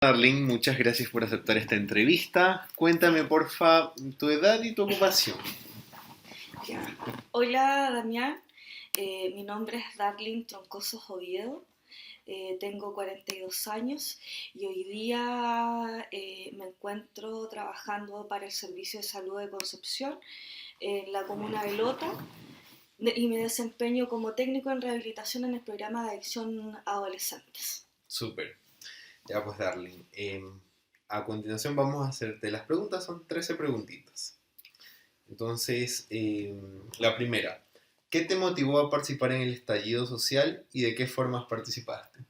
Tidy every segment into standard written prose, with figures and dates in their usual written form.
Darling, muchas gracias por aceptar esta entrevista. Cuéntame, porfa, tu edad y tu ocupación. Ya. Hola Damián, mi nombre es Darling Troncoso Oviedo, tengo 42 años y hoy día me encuentro trabajando para el Servicio de Salud de Concepción en la comuna de Lota y me desempeño como técnico en rehabilitación en el programa de adicción a adolescentes. Súper. Ya pues, Darling. A continuación vamos a hacerte las preguntas, son 13 preguntitas. Entonces, la primera. ¿Qué te motivó a participar en el estallido social y de qué formas participaste?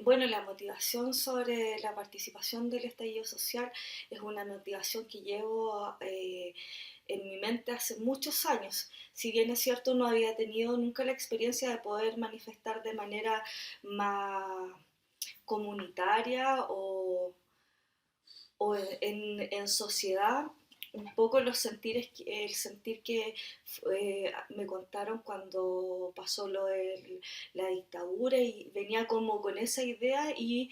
Bueno, la motivación sobre la participación del estallido social es una motivación que llevo en mi mente hace muchos años. Si bien es cierto, no había tenido nunca la experiencia de poder manifestar de manera más comunitaria o en sociedad un poco el sentir que me contaron cuando pasó lo de la dictadura y venía como con esa idea y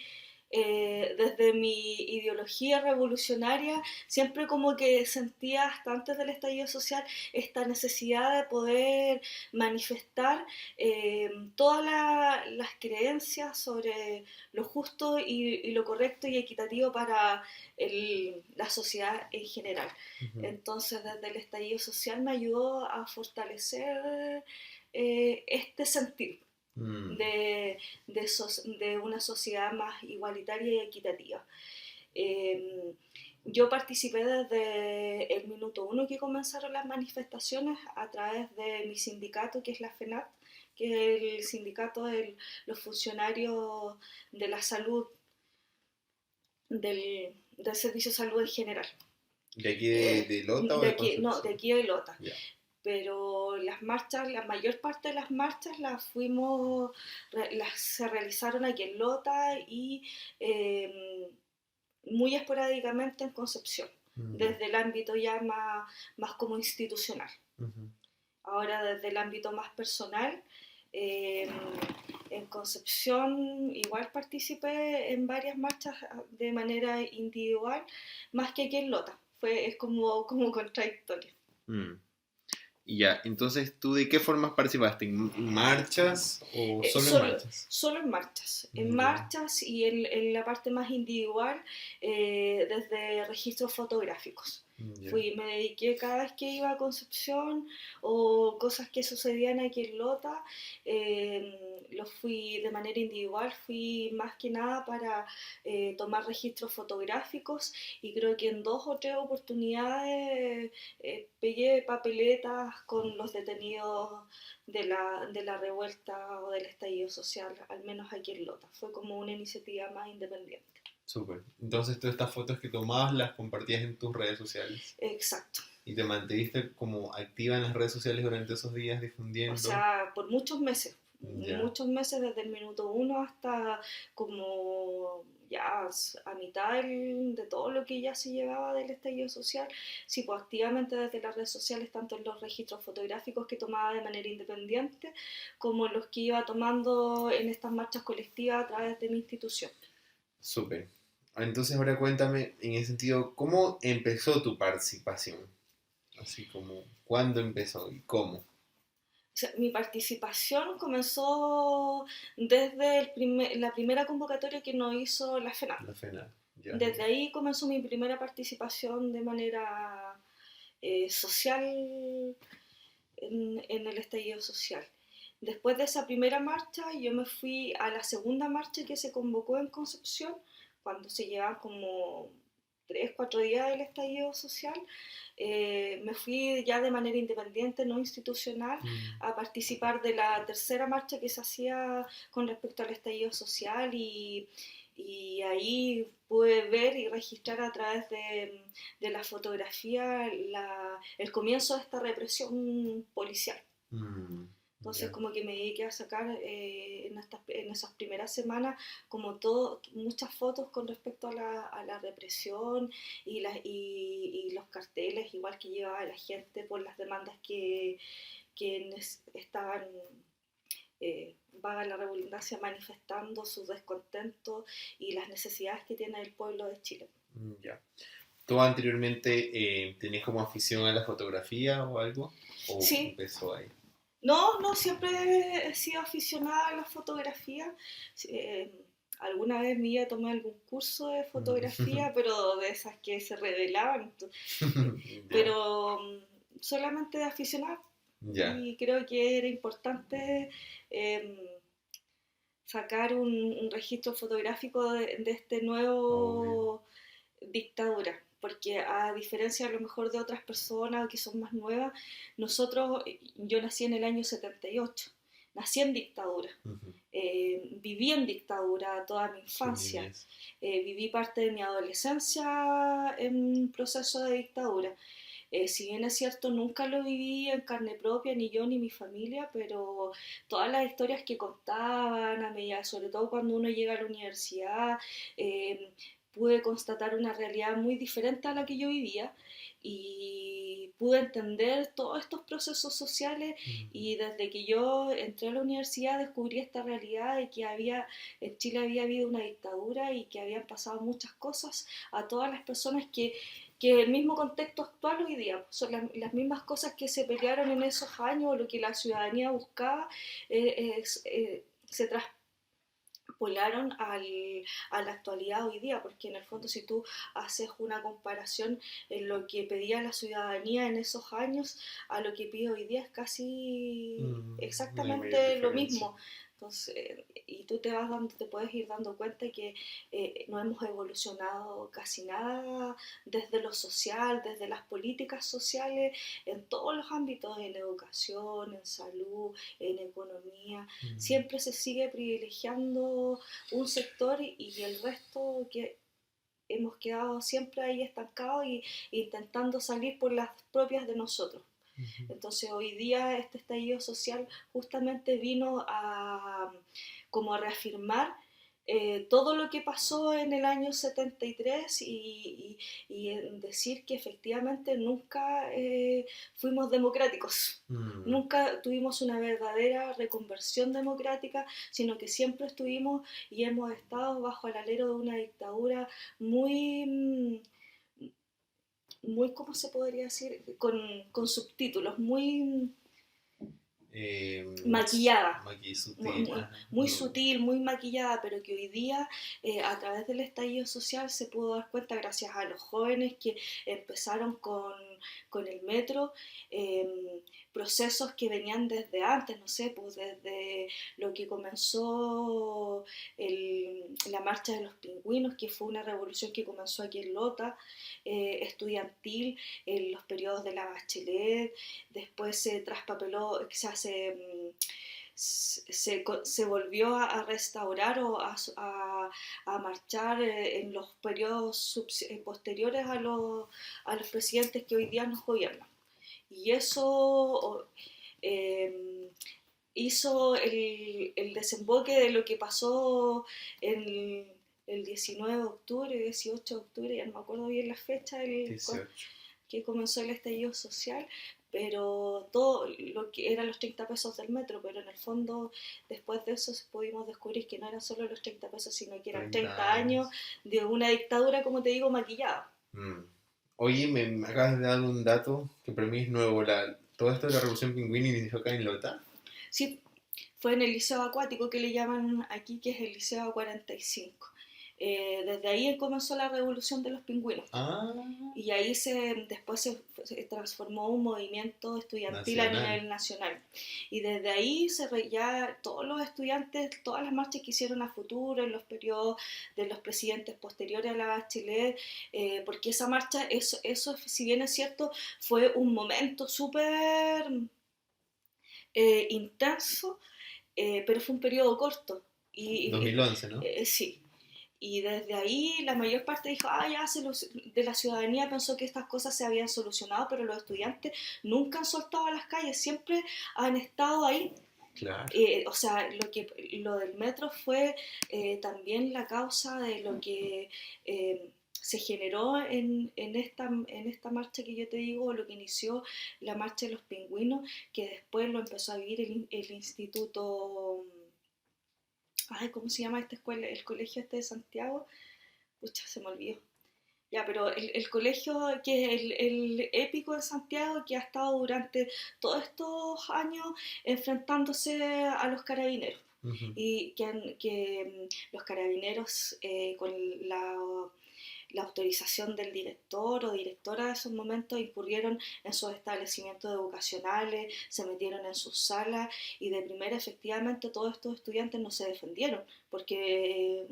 desde mi ideología revolucionaria siempre como que sentía hasta antes del estallido social esta necesidad de poder manifestar todas las creencias sobre lo justo y lo correcto y equitativo para la sociedad en general. Ujú. Entonces, desde el estallido social me ayudó a fortalecer este sentir Mm, de una sociedad más igualitaria y equitativa. Eh, yo participé desde el minuto uno que comenzaron las manifestaciones a través de mi sindicato, que es la FENAT, que es el sindicato de los funcionarios de la salud del Servicio de Salud en general. ¿De aquí de Lota o de No, de Concepción? aquí de Lota. Ya. Pero las marchas, la mayor parte de las marchas se realizaron aquí en Lota y muy esporádicamente en Concepción, Mm, desde el ámbito ya más como institucional. ujú. Ahora desde el ámbito más personal, eh, en Concepción igual participé en varias marchas de manera individual, más que aquí en Lota. Es como contradictorio. Mm. Y ya, entonces, ¿tú de qué formas participaste? ¿En marchas o Eh, solo en solo, marchas? solo en Ya. marchas y en la parte más individual, desde registros fotográficos. Ya. Me dediqué cada vez que iba a Concepción o cosas que sucedían aquí en Lota, lo fui de manera individual, fui más que nada para tomar registros fotográficos y creo que en dos o tres oportunidades pegué papeletas con los detenidos de la revuelta o del estallido social, al menos aquí en Lota. Fue como una iniciativa más independiente. Súper. Entonces, tú estas fotos que tomabas las compartías en tus redes sociales Exacto. y te mantuviste como activa en las redes sociales durante esos días O difundiendo. sea, por Ya. muchos meses desde el minuto uno hasta como ya a mitad de todo lo que ya se llevaba del estallido social, sí, pues activamente desde las redes sociales, tanto en los registros fotográficos que tomaba de manera independiente, como los que iba tomando en estas marchas colectivas a través de mi institución. Súper. Entonces, ahora cuéntame, en ese sentido, ¿cómo empezó tu participación? Así como, ¿cuándo empezó y cómo? O sea, mi participación comenzó desde la primera convocatoria que nos hizo la FENAC. La FENAC. Ya. Desde ahí comenzó mi primera participación de manera social en el estallido social. Después de esa primera marcha, yo me fui a la segunda marcha que se convocó en Concepción, cuando se llevaban como 3, 4 días del estallido social. Me fui ya de manera independiente, no institucional, Mm, a participar de la tercera marcha que se hacía con respecto al estallido social y ahí pude ver y registrar a través de la fotografía el comienzo de esta represión policial. mm, Entonces ya. como que me dediqué a sacar en esas primeras semanas como todo, muchas fotos con respecto a la represión y los carteles, igual que llevaba la gente por las demandas que estaban vaga la redundancia, manifestando sus descontentos y las necesidades que tiene el pueblo de Chile. Ya. ¿Tú anteriormente tenías como afición a la fotografía o algo? ¿O Sí, empezó ahí? no, siempre he sido aficionada a la fotografía. Eh, Alguna vez me iba a tomar algún curso de Mm. fotografía, pero de esas que se revelaban. Ya, Pero solamente de aficionada. ya, Y creo que era importante eh, sacar un registro fotográfico de este obvio. nuevo dictadura, porque a diferencia a lo mejor de otras personas que son más nuevas, nosotros, yo nací en el año 78, nací en dictadura, Ujú. viví en dictadura toda mi Su infancia, niñez. viví parte de mi adolescencia en proceso de dictadura. Si bien es cierto, nunca lo viví en carne propia, ni yo ni mi familia, pero todas las historias que contaban a medida, sobre todo cuando uno llega a la universidad, eh, pude constatar una realidad muy diferente a la que yo vivía y pude entender todos estos procesos sociales Mm. y desde que yo entré a la universidad descubrí esta realidad de que en Chile había habido una dictadura y que habían pasado muchas cosas a todas las personas que el mismo contexto actual hoy día son las mismas cosas que se pelearon en esos años, lo que la ciudadanía buscaba, se traspolaron a la actualidad hoy día, porque en el fondo si tú haces una comparación en lo que pedía la ciudadanía en esos años a lo que pide hoy día es casi No hay mayor exactamente lo diferencia. mismo. Entonces, y tú te puedes ir dando cuenta que no hemos evolucionado casi nada desde lo social, desde las políticas sociales, en todos los ámbitos, en educación, en salud, en economía. Mm. Siempre se sigue privilegiando un sector y el resto que hemos quedado siempre ahí estancados y intentando salir por las propias de nosotros. Ujú. Entonces hoy día este estallido social justamente vino a como a reafirmar todo lo que pasó en el año 73 y decir que efectivamente nunca fuimos democráticos, Mm. nunca tuvimos una verdadera reconversión democrática, sino que siempre estuvimos y hemos estado bajo el alero de una dictadura muy muy, ¿cómo se podría decir? Con subtítulos, muy Eh, maquillada, sutil. Ajá. muy sutil, muy maquillada, pero que hoy día a través del estallido social se pudo dar cuenta gracias a los jóvenes que empezaron con el metro, procesos que venían desde antes, no sé, pues desde lo que comenzó la marcha de los pingüinos, que fue una revolución que comenzó aquí en Lota, estudiantil, en los periodos de la Bachelet, después se traspapeló, o sea, se volvió a restaurar o a marchar en los periodos posteriores a los presidentes que hoy día nos gobiernan. Y eso eh, hizo el desemboque de lo que pasó el 19 de octubre, 18 de octubre, ya no me acuerdo bien la fecha, 18. que comenzó el estallido social, pero todo lo que eran los 30 pesos del metro, pero en el fondo después de eso pudimos descubrir que no eran solo los 30 pesos, sino que eran 30 30 años años. de una dictadura, como te digo, maquillada. Mm. Oye, me acabas de dar un dato que para mí es nuevo. Todo esto de la Revolución Pingüina inició acá en Lota. Sí, fue en el liceo acuático que le llaman aquí, que es el liceo 45. Desde ahí comenzó la revolución de los pingüinos. Ah, Y ahí después se transformó un movimiento estudiantil a nacional. nivel nacional. Y desde ahí ya todos los estudiantes, todas las marchas que hicieron a futuro en los periodos de los presidentes posteriores a la Bachelet, porque esa marcha, eso, si bien es cierto, fue un momento súper intenso, pero fue un periodo corto. Y 2011, ¿no? sí, y desde ahí la mayor parte dijo, ya de la ciudadanía pensó que estas cosas se habían solucionado, pero los estudiantes nunca han soltado a las calles, siempre han estado ahí. Claro. O sea, lo del metro fue también la causa de lo que se generó en esta marcha que yo te digo, lo que inició la marcha de los pingüinos, que después lo empezó a vivir el instituto, ay, ¿cómo se llama esta escuela? El colegio este de Santiago, pucha, se me olvidó. Ya, pero el colegio que es el épico de Santiago, que ha estado durante todos estos años enfrentándose a los carabineros. Ujú. Y que los carabineros con la autorización del director o directora de esos momentos incurrieron en sus establecimientos educacionales, se metieron en sus salas y de primera efectivamente todos estos estudiantes no se defendieron porque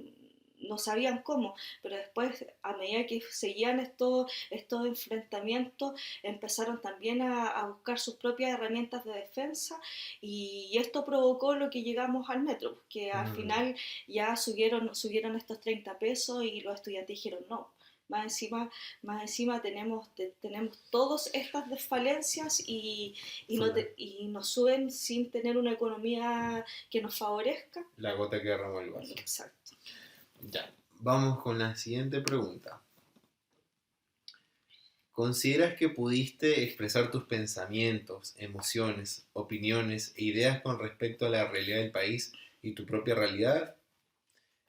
no sabían cómo, pero después a medida que seguían estos enfrentamientos empezaron también a buscar sus propias herramientas de defensa y esto provocó lo que llegamos al metro, que al Mm, final ya subieron estos 30 pesos y los estudiantes dijeron no. Más encima, tenemos todas estas desfalencias sí, y nos suben sin tener una economía que nos favorezca. la gota que derramó el vaso. Exacto. Ya, vamos con la siguiente pregunta. ¿Consideras que pudiste expresar tus pensamientos, emociones, opiniones e ideas con respecto a la realidad del país y tu propia realidad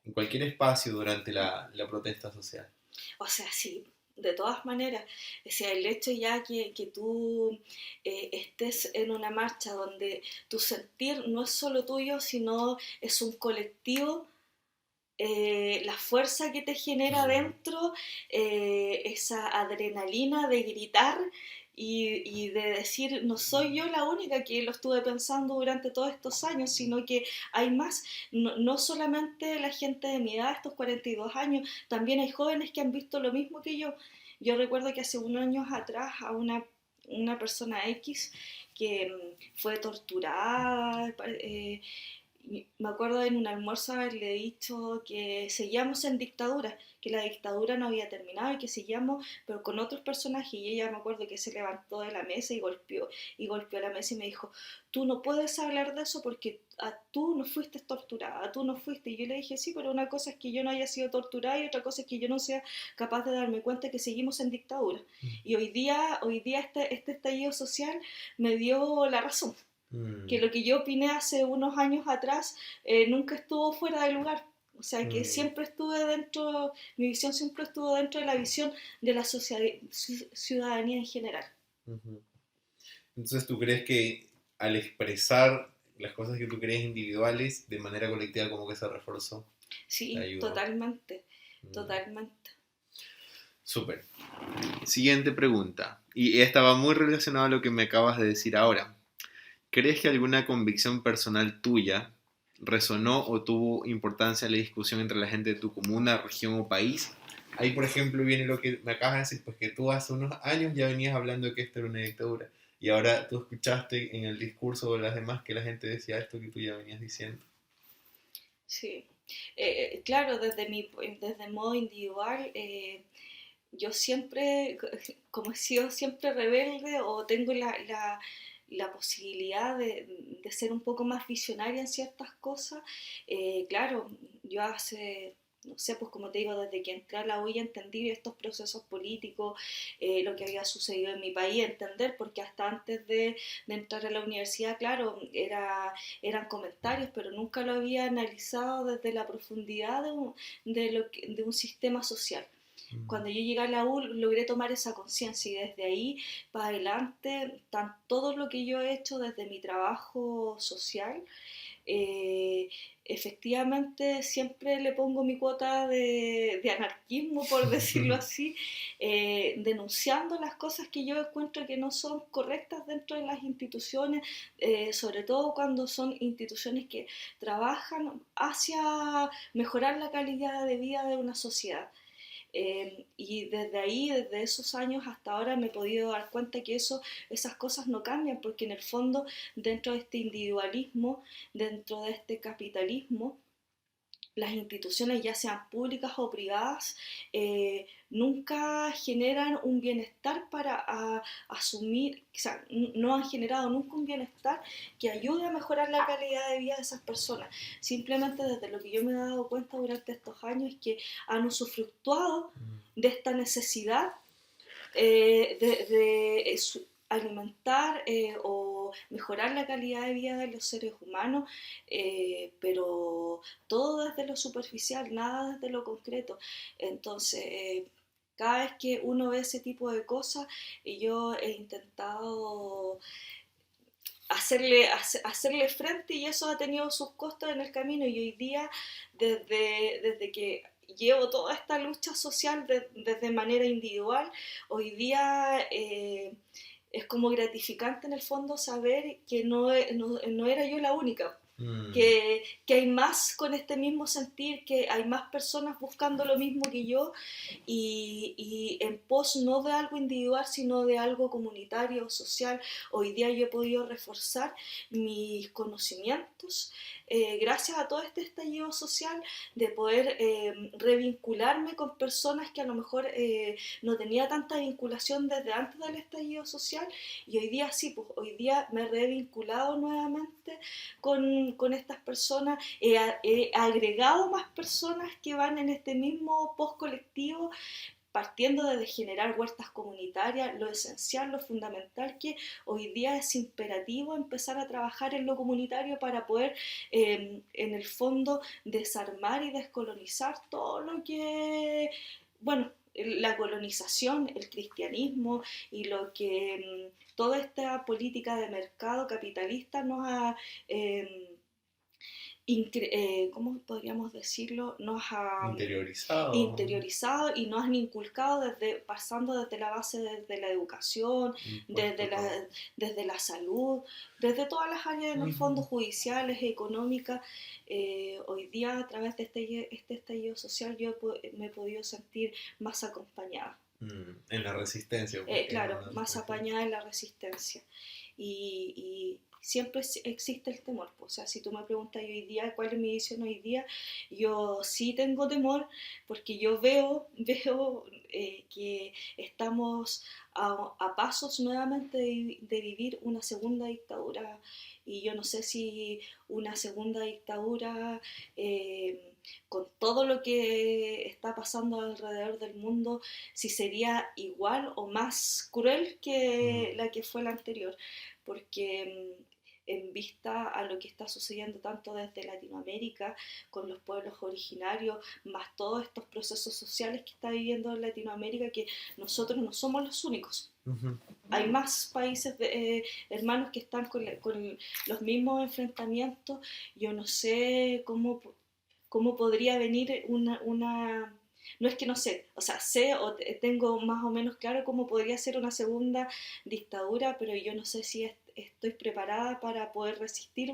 en cualquier espacio durante la protesta social? O sea, sí, de todas maneras, o sea, el hecho ya que tú estés en una marcha donde tu sentir no es solo tuyo, sino es un colectivo, la fuerza que te genera Mm, dentro, esa adrenalina de gritar y de decir, no soy yo la única que lo estuve pensando durante todos estos años, sino que hay más, no solamente la gente de mi edad, estos 42 años, también hay jóvenes que han visto lo mismo que yo. Yo recuerdo que hace unos años atrás a una persona X que fue torturada, me acuerdo en un almuerzo haberle dicho que seguíamos en dictadura, que la dictadura no había terminado y que seguíamos, pero con otros personajes. Y ella me acuerdo que se levantó de la mesa y golpeó la mesa y me dijo, tú no puedes hablar de eso porque tú no fuiste torturada, tú no fuiste. Y yo le dije, sí, pero una cosa es que yo no haya sido torturada y otra cosa es que yo no sea capaz de darme cuenta que seguimos en dictadura. Y hoy día este estallido social me dio la razón, que mm, lo que yo opiné hace unos años atrás nunca estuvo fuera de lugar. O sea, que mm, siempre estuve dentro, mi visión siempre estuvo dentro de la visión de la ciudadanía en general. ujú. Entonces, ¿tú crees que al expresar las cosas que tú crees individuales de manera colectiva como que se reforzó? ¿Te Sí, ayudó? totalmente, Mm, totalmente. súper. Siguiente pregunta. Y esta va muy relacionada a lo que me acabas de decir ahora. ¿Crees que alguna convicción personal tuya resonó o tuvo importancia en la discusión entre la gente de tu comuna, región o país? Ahí, por ejemplo, viene lo que me acabas de decir, pues que tú hace unos años ya venías hablando de que esto era una dictadura y ahora tú escuchaste en el discurso de las demás que la gente decía esto que tú ya venías diciendo. Sí. Claro, desde el modo individual, yo siempre, como he sido siempre rebelde o tengo la posibilidad de ser un poco más visionaria en ciertas cosas, claro, yo hace, no sé, pues como te digo, desde que entré a la UI entendí estos procesos políticos, lo que había sucedido en mi país, entender, porque hasta antes de entrar a la universidad, claro, eran comentarios, pero nunca lo había analizado desde la profundidad de un sistema social. Mm, Cuando yo llegué a la U logré tomar esa conciencia y desde ahí para adelante, todo lo que yo he hecho desde mi trabajo social, eh, efectivamente siempre le pongo mi cuota de anarquismo, por decirlo así, denunciando las cosas que yo encuentro que no son correctas dentro de las instituciones, sobre todo cuando son instituciones que trabajan hacia mejorar la calidad de vida de una sociedad. Y desde ahí, desde esos años hasta ahora me he podido dar cuenta que esas cosas no cambian, porque en el fondo, dentro de este individualismo, dentro de este capitalismo, las instituciones, ya sean públicas o privadas, nunca generan un bienestar para asumir, o sea, no han generado nunca un bienestar que ayude a mejorar la calidad de vida de esas personas. Simplemente desde lo que yo me he dado cuenta durante estos años es que han usufructuado de esta necesidad alimentar o mejorar la calidad de vida de los seres humanos, pero todo desde lo superficial, nada desde lo concreto. Entonces, cada vez que uno ve ese tipo de cosas, yo he intentado hacerle frente, y eso ha tenido sus costos en el camino, y hoy día, desde que llevo toda esta lucha social desde manera individual, hoy día es como gratificante en el fondo saber que no era yo la única. Mm. Que hay más con este mismo sentir, que hay más personas buscando lo mismo que yo, y en pos no de algo individual, sino de algo comunitario, social. Hoy día yo he podido reforzar mis conocimientos gracias a todo este estallido social, de poder revincularme con personas que a lo mejor no tenía tanta vinculación desde antes del estallido social, y hoy día sí, pues hoy día me he revinculado nuevamente con estas personas, he agregado más personas que van en este mismo post colectivo, partiendo de generar huertas comunitarias, lo esencial, lo fundamental, que hoy día es imperativo empezar a trabajar en lo comunitario para poder, en el fondo, desarmar y descolonizar todo lo que, bueno, la colonización, el cristianismo y lo que toda esta política de mercado capitalista nos ha ¿cómo podríamos decirlo? Nos ha Interiorizado. interiorizado y nos han inculcado pasando desde la base, desde la educación, Impuesto desde todo. desde la salud, desde todas las áreas en el fondo, Ujú. judiciales, económicas. Hoy día, a través de este estallido social, yo me he podido sentir más acompañada. En la resistencia, pues que es Claro, una más situación. apañada en la resistencia. Y siempre existe el temor. O sea, si tú me preguntas hoy día cuál es mi visión hoy día, yo sí tengo temor, porque yo veo que estamos a pasos nuevamente de vivir una segunda dictadura. Y yo no sé si una segunda dictadura, con todo lo que está pasando alrededor del mundo, si sería igual o más cruel que Mm. la que fue la anterior, porque en vista a lo que está sucediendo tanto desde Latinoamérica con los pueblos originarios, más todos estos procesos sociales que está viviendo Latinoamérica, que nosotros no somos los únicos. Ujú. Hay más países hermanos que están con los mismos enfrentamientos. Yo no sé cómo podría venir no es que no sé, o sea, sé o tengo más o menos claro cómo podría ser una segunda dictadura, pero yo no sé si estoy preparada para poder resistir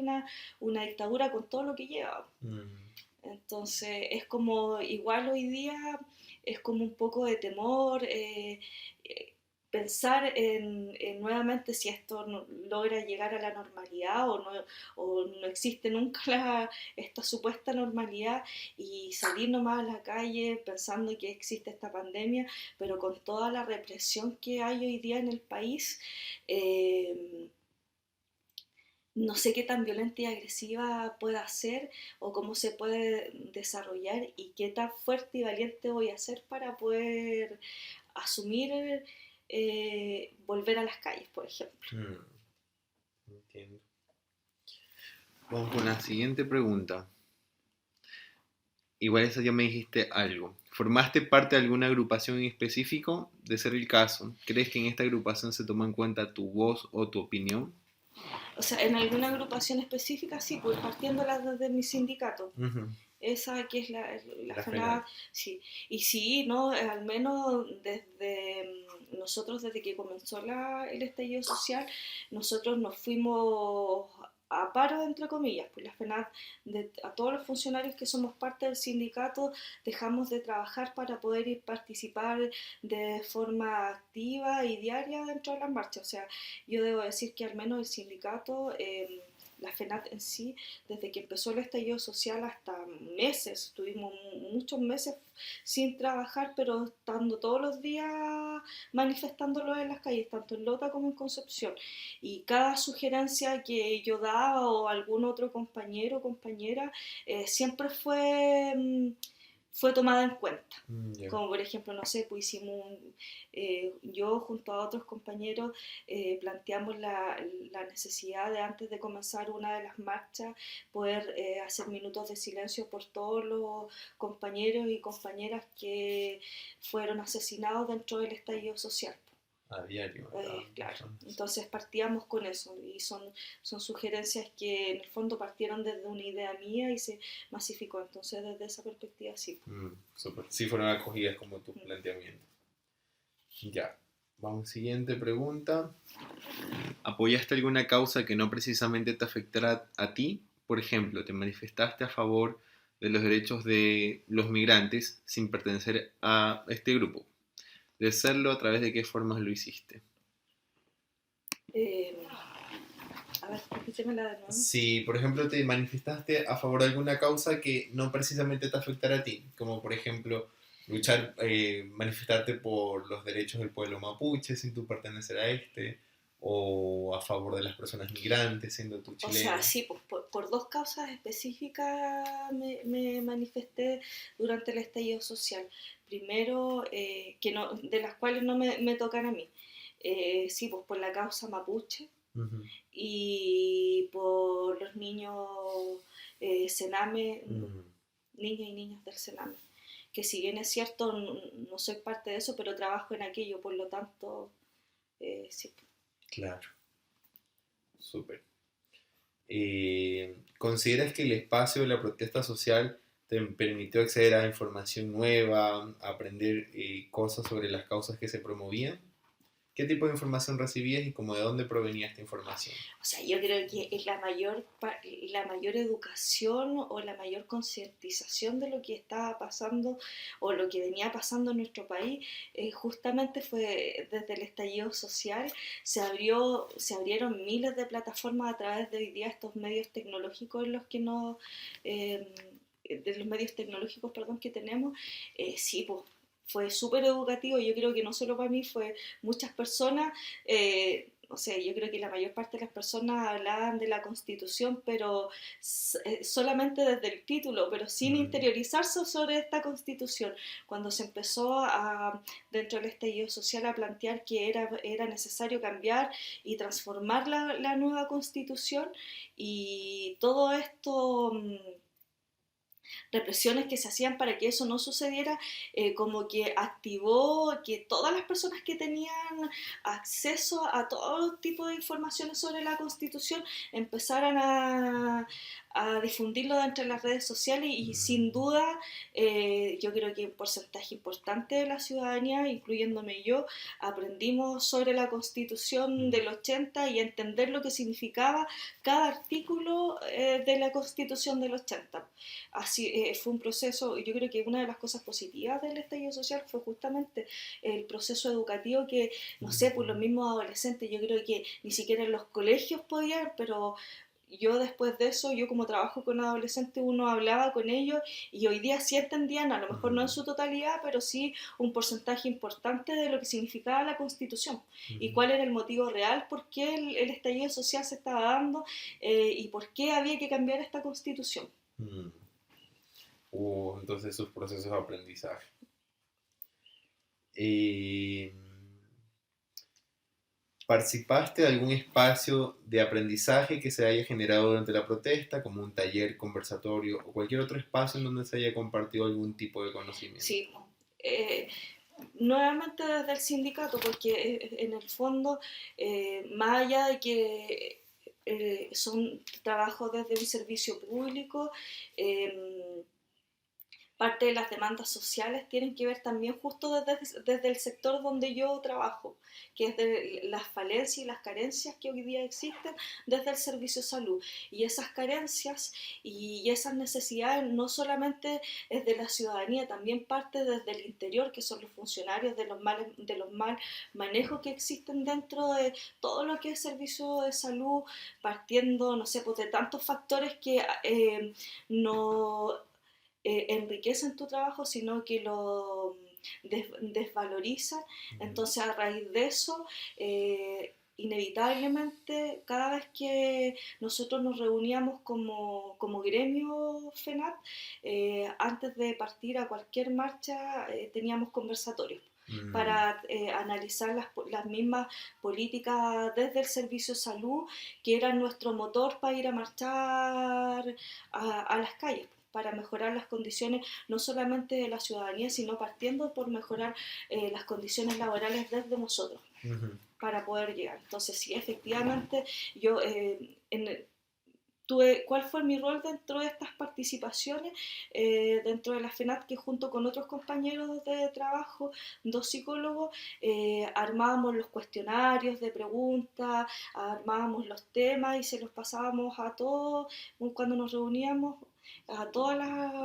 una dictadura con todo lo que lleva. Mm. Entonces es como, igual hoy día, es como un poco de temor, eh, pensar en nuevamente si esto logra llegar a la normalidad, o no existe nunca esta supuesta normalidad, y salir nomás a la calle pensando que existe esta pandemia, pero con toda la represión que hay hoy día en el país. No sé qué tan violenta y agresiva pueda ser, o cómo se puede desarrollar, y qué tan fuerte y valiente voy a ser para poder asumir volver a las calles, por ejemplo. Mm. Entiendo. Vamos con la siguiente pregunta. Igual eso ya me dijiste algo. ¿Formaste parte de alguna agrupación en específico? De ser el caso, ¿crees que en esta agrupación se toma en cuenta tu voz o tu opinión? O sea, en alguna agrupación específica sí, pues partiéndola desde mi sindicato. Ujú. Esa que es la La FENAD, FENAC. sí. Y sí, ¿no? Al menos nosotros, desde que comenzó el estallido social, nosotros nos fuimos a paro, entre comillas, pues la FENAD, a todos los funcionarios que somos parte del sindicato, dejamos de trabajar para poder ir participar de forma activa y diaria dentro de las marchas. O sea, yo debo decir que al menos el sindicato, la FENAT en sí, desde que empezó el estallido social hasta meses, tuvimos muchos meses sin trabajar, pero estando todos los días manifestándolo en las calles, tanto en Lota como en Concepción. Y cada sugerencia que yo daba, o algún otro compañero o compañera, siempre fue tomada en cuenta. Ya. Como por ejemplo, no sé, pues yo junto a otros compañeros planteamos la necesidad de antes de comenzar una de las marchas poder hacer minutos de silencio por todos los compañeros y compañeras que fueron asesinados dentro del estallido social. A diario. Claro, entonces partíamos con eso y son sugerencias que en el fondo partieron desde una idea mía y se masificó, entonces desde esa perspectiva sí. Súper. Sí fueron acogidas como tu planteamiento. Ya, vamos, siguiente pregunta. ¿Apoyaste alguna causa que no precisamente te afectara a ti? Por ejemplo, ¿te manifestaste a favor de los derechos de los migrantes sin pertenecer a este grupo? De serlo, ¿a través de qué formas lo hiciste? A ver, repítemela de nuevo. Si, por ejemplo, te manifestaste a favor de alguna causa que no precisamente te afectara a ti, como por ejemplo luchar, manifestarte por los derechos del pueblo mapuche sin tú pertenecer a este, o a favor de las personas migrantes siendo tú O chileno. sea, sí, pues por dos causas específicas me manifesté durante el estallido social. Primero, que no, de las cuales no me tocan a mí. Sí, pues por la causa mapuche Uh-huh. y por los niños Sename, Uh-huh. niñas y niños del Sename. Que si bien es cierto, no soy parte de eso, pero trabajo en aquello, por lo tanto, sí. Claro, súper. ¿Consideras que el espacio de la protesta social te permitió acceder a información nueva, aprender cosas sobre las causas que se promovían? ¿Qué tipo de información recibías y cómo de dónde provenía esta información? O sea, yo creo que es la mayor educación o la mayor concientización de lo que estaba pasando o lo que venía pasando en nuestro país, justamente fue desde el estallido social. Se abrieron miles de plataformas a través de hoy día estos medios tecnológicos en los que nos... de los medios tecnológicos, perdón, que tenemos, sí, pues fue súper educativo. Yo creo que no solo para mí, fue muchas personas, no sé, yo creo que la mayor parte de las personas hablaban de la Constitución, pero solamente desde el título, pero sin interiorizarse sobre esta Constitución. Cuando se empezó dentro del estallido social a plantear que era necesario cambiar y transformar la nueva Constitución y todo esto... represiones que se hacían para que eso no sucediera, como que activó que todas las personas que tenían acceso a todo tipo de informaciones sobre la Constitución empezaran difundirlo entre las redes sociales y sin duda yo creo que un porcentaje importante de la ciudadanía, incluyéndome yo, aprendimos sobre la Constitución del 80 y entender lo que significaba cada artículo de la Constitución del 80. Así fue un proceso. Yo creo que una de las cosas positivas del estallido social fue justamente el proceso educativo que, no sé, pues los mismos adolescentes, yo creo que ni siquiera en los colegios podían, pero yo después de eso, yo como trabajo con adolescentes, uno hablaba con ellos y hoy día sí entendían, a lo mejor no en su totalidad, pero sí un porcentaje importante de lo que significaba la Constitución y cuál era el motivo real, por qué el estallido social se estaba dando y por qué había que cambiar esta Constitución. Entonces sus procesos de aprendizaje. ¿Participaste de algún espacio de aprendizaje que se haya generado durante la protesta, como un taller, conversatorio o cualquier otro espacio en donde se haya compartido algún tipo de conocimiento? Sí, nuevamente desde el sindicato, porque en el fondo, más allá de que son trabajos desde un servicio público, parte de las demandas sociales tienen que ver también justo desde el sector donde yo trabajo, que es de las falencias y las carencias que hoy día existen desde el servicio de salud. Y esas carencias y esas necesidades no solamente es de la ciudadanía, también parte desde el interior, que son los funcionarios, de los mal manejos que existen dentro de todo lo que es servicio de salud, partiendo, no sé, pues de tantos factores que no enriquecen tu trabajo, sino que lo desvalorizan. Entonces, a raíz de eso, inevitablemente cada vez que nosotros nos reuníamos como gremio FENAT, antes de partir a cualquier marcha teníamos conversatorios para analizar las mismas políticas desde el servicio de salud, que eran nuestro motor para ir a marchar a las calles, para mejorar las condiciones no solamente de la ciudadanía, sino partiendo por mejorar las condiciones laborales desde nosotros para poder llegar. Entonces, sí, efectivamente, yo ¿cuál fue mi rol dentro de estas participaciones dentro de la FENAT? Que junto con otros compañeros de trabajo, 2 psicólogos, armábamos los cuestionarios de preguntas, armábamos los temas y se los pasábamos a todos cuando nos reuníamos, a todos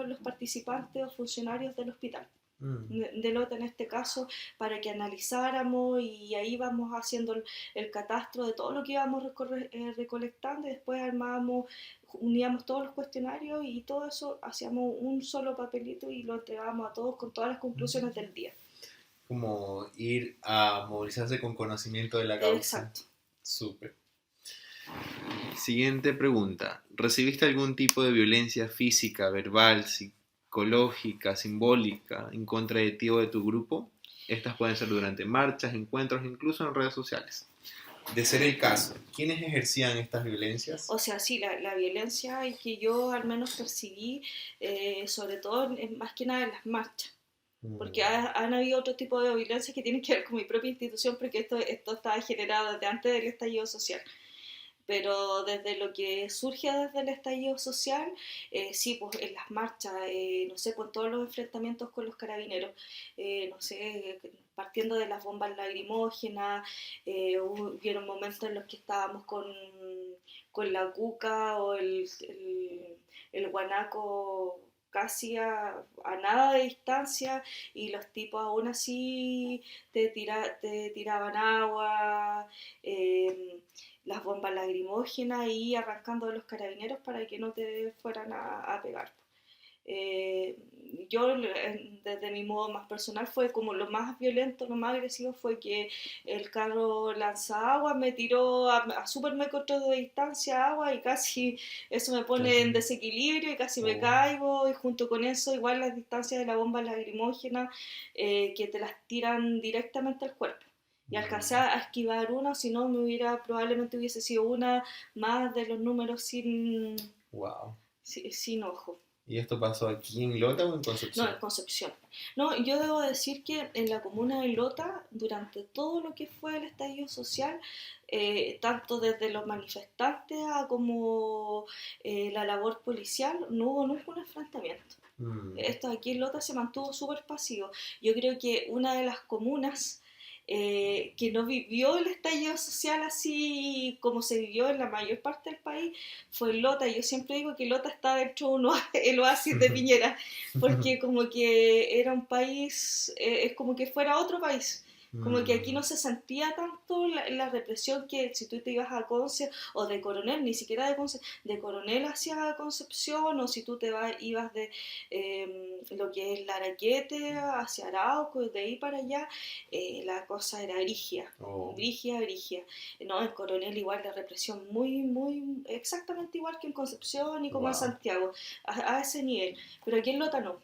los participantes o funcionarios del hospital. De LOTA en este caso, para que analizáramos, y ahí vamos haciendo el catastro de todo lo que íbamos recolectando, y después uníamos todos los cuestionarios y todo eso, hacíamos un solo papelito y lo entregábamos a todos con todas las conclusiones del día. Como ir a movilizarse con conocimiento de la causa. Exacto. Súper. Siguiente pregunta. ¿Recibiste algún tipo de violencia física, verbal, psicológica, simbólica en contra de ti o de tu grupo? Estas pueden ser durante marchas, encuentros, incluso en redes sociales. De ser el caso, ¿quiénes ejercían estas violencias? O sea, sí, la violencia que yo al menos percibí, sobre todo más que nada en las marchas. Porque han habido otro tipo de violencia que tienen que ver con mi propia institución, porque esto estaba generado desde antes del estallido social. Pero desde lo que surge desde el estallido social, sí, pues en las marchas, no sé, pues todos los enfrentamientos con los carabineros, no sé, partiendo de las bombas lacrimógenas, hubieron momentos en los que estábamos con la cuca o el guanaco casi a nada de distancia, y los tipos aún así te tiraban agua, las bombas lacrimógenas, y arrancando de los carabineros para que no te fueran a pegar. Yo desde mi modo más personal fue como lo más violento, lo más agresivo fue que el carro lanza agua, me tiró a súper metros de distancia agua, y casi eso me pone en desequilibrio y casi me caigo, y junto con eso igual las distancias de la bomba lacrimógena que te las tiran directamente al cuerpo. Y alcancé a esquivar una, si no probablemente hubiese sido una más de los números sin ojo. ¿Y esto pasó aquí en Lota o en Concepción? No, en Concepción. No, yo debo decir que en la comuna de Lota, durante todo lo que fue el estallido social, tanto desde los manifestantes como la labor policial, no hubo nunca un enfrentamiento. Esto aquí en Lota se mantuvo súper pasivo. Yo creo que una de las comunas que no vivió el estallido social así como se vivió en la mayor parte del país fue Lota. Yo siempre digo que Lota está dentro de el oasis de Piñera, porque como que era un país, es como que fuera otro país. Como que aquí no se sentía tanto la represión que si tú te ibas a Conce, o de Coronel, ni siquiera de Conce, de Coronel hacia Concepción, o si tú ibas de lo que es Laraquete hacia Arauco, de ahí para allá, la cosa era brígida, brígida. No, en Coronel igual la represión muy, exactamente igual que en Concepción y como en Santiago, a ese nivel, pero aquí en Lota no.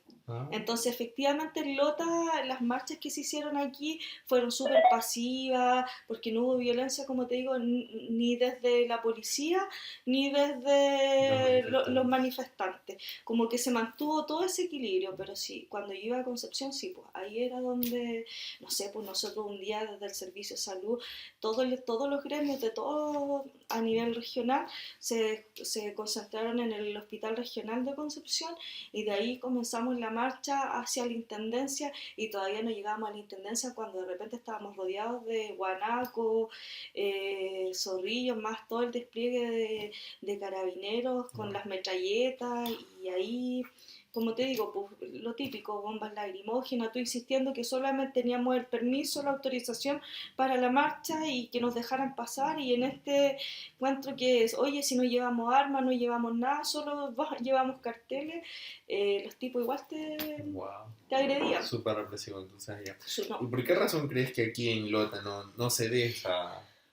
Entonces efectivamente en Lota las marchas que se hicieron aquí fueron súper pasivas, porque no hubo violencia, como te digo, ni desde la policía ni desde los manifestantes. Como que se mantuvo todo ese equilibrio. Pero sí, cuando yo iba a Concepción, sí, pues ahí era donde, no sé, pues nosotros un día desde el servicio de salud, todos los gremios de todo a nivel regional se concentraron en el Hospital Regional de Concepción, y de ahí comenzamos la marcha hacia la Intendencia, y todavía no llegábamos a la Intendencia cuando de repente estábamos rodeados de guanaco, zorrillos, más todo el despliegue de carabineros con las metralletas, y ahí, como te digo, pues, lo típico, bombas lacrimógenas, tú insistiendo que solamente teníamos el permiso, la autorización para la marcha y que nos dejaran pasar, y en este encuentro que es, oye, si no llevamos armas, no llevamos nada, solo llevamos carteles, los tipos igual te agredían. Súper represivo entonces allá. No. ¿Y por qué razón crees que aquí en Lota no se dé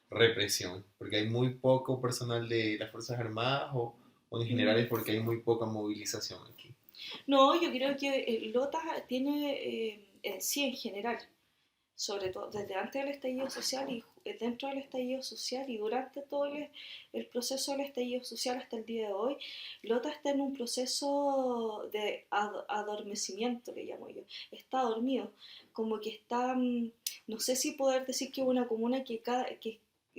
represión? Porque hay muy poco personal de las Fuerzas Armadas o en general es porque hay muy poca movilización aquí. No, yo creo que Lota tiene, en sí en general, sobre todo desde antes del estallido social y dentro del estallido social y durante todo el proceso del estallido social hasta el día de hoy, Lota está en un proceso de adormecimiento, le llamo yo. Está dormido, como que está, no sé si poder decir que es una comuna que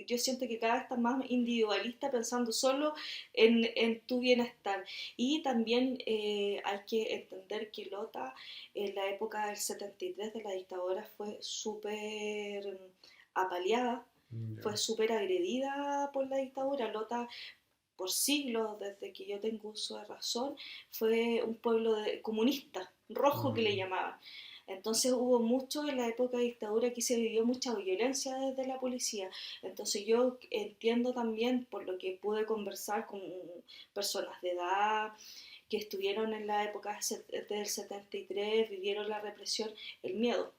yo siento que cada vez está más individualista pensando solo en tu bienestar. Y también hay que entender que Lota en la época del 73 de la dictadura fue súper apaleada, Ya. fue súper agredida por la dictadura. Lota, por siglos, desde que yo tengo uso de razón, fue un pueblo comunista, rojo que le Mm, llamaban. Entonces hubo mucho en la época de dictadura que se vivió mucha violencia desde la policía. Entonces yo entiendo también, por lo que pude conversar con personas de edad, que estuvieron en la época del 73, vivieron la represión, el miedo.